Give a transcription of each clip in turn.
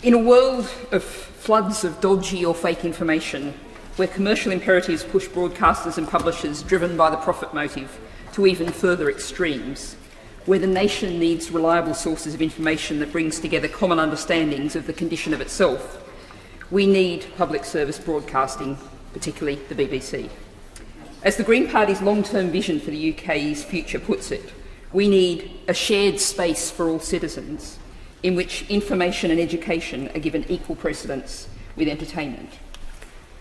In a world of floods of dodgy or fake information, where commercial imperatives push broadcasters and publishers driven by the profit motive to even further extremes, where the nation needs reliable sources of information that brings together common understandings of the condition of itself, we need public service broadcasting, particularly the BBC. As the Green Party's long-term vision for the UK's future puts it, we need a shared space for all citizens in which information and education are given equal precedence with entertainment.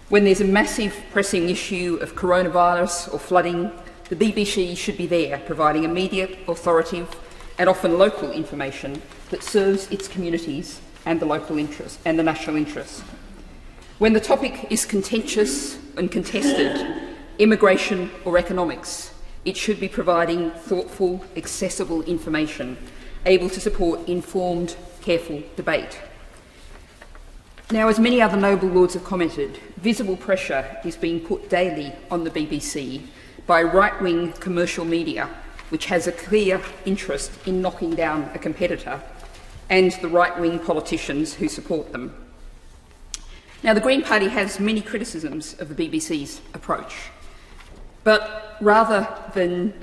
When there's a massive pressing issue of coronavirus or flooding, the BBC should be there, providing immediate, authoritative and often local information that serves its communities and the local interest and the national interest. When the topic is contentious and contested, immigration or economics, it should be providing thoughtful, accessible information able to support informed, careful debate. Now, as many other noble lords have commented, visible pressure is being put daily on the BBC by right-wing commercial media, which has a clear interest in knocking down a competitor, and the right-wing politicians who support them. Now, the Green Party has many criticisms of the BBC's approach, but rather than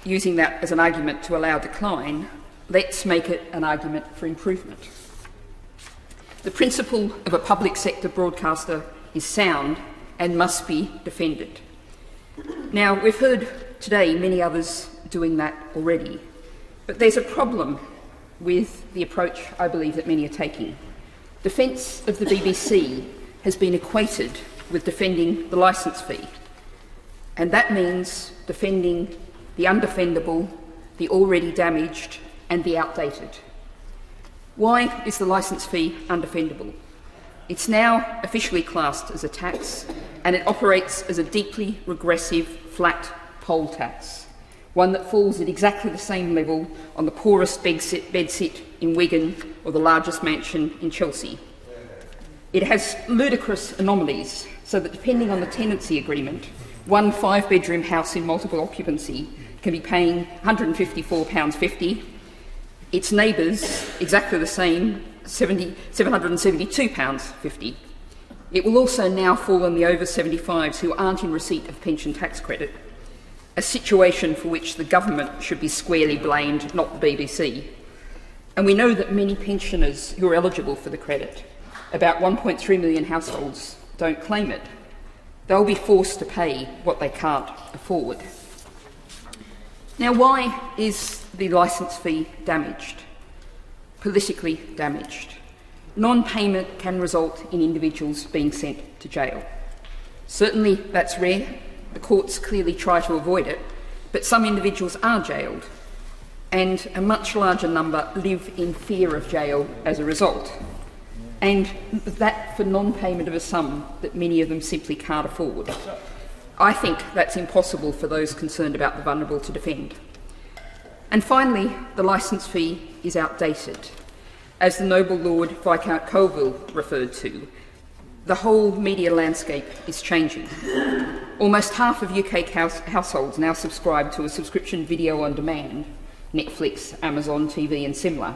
using that as an argument to allow decline, let's make it an argument for improvement. The principle of a public sector broadcaster is sound and must be defended. Now, we've heard today many others doing that already, but there's a problem with the approach I believe that many are taking. Defence of the BBC has been equated with defending the licence fee, and that means defending the undefendable, the already damaged, and the outdated. Why is the licence fee undefendable? It's now officially classed as a tax, and it operates as a deeply regressive, flat poll tax, one that falls at exactly the same level on the poorest bedsit in Wigan or the largest mansion in Chelsea. It has ludicrous anomalies, so that depending on the tenancy agreement, one 5-bedroom house in multiple occupancy can be paying £154.50, its neighbours, exactly the same, £772.50. It will also now fall on the over 75s who aren't in receipt of pension tax credit, a situation for which the government should be squarely blamed, not the BBC. And we know that many pensioners who are eligible for the credit, about 1.3 million households, don't claim it. They'll be forced to pay what they can't afford. Now, why is the licence fee damaged? Politically damaged. Non-payment can result in individuals being sent to jail. Certainly that's rare. The courts clearly try to avoid it, but some individuals are jailed, and a much larger number live in fear of jail as a result. And that for non-payment of a sum that many of them simply can't afford. I think that's impossible for those concerned about the vulnerable to defend. And finally, the licence fee is outdated. As the noble Lord Viscount Colville referred to, the whole media landscape is changing. Almost half of UK households now subscribe to a subscription video on demand, Netflix, Amazon TV and similar.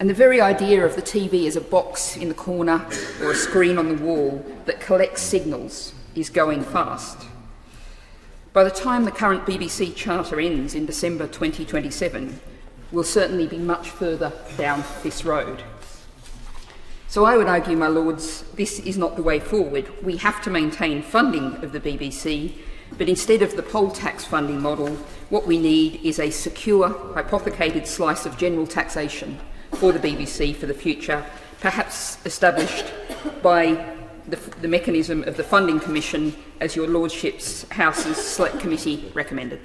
And the very idea of the TV as a box in the corner or a screen on the wall that collects signals is going fast. By the time the current BBC charter ends in December 2027, we'll certainly be much further down this road. So I would argue, my lords, this is not the way forward. We have to maintain funding of the BBC, but instead of the poll tax funding model, what we need is a secure, hypothecated slice of general taxation for the BBC for the future, perhaps established by the mechanism of the Funding Commission, as your Lordship's House's Select Committee recommended.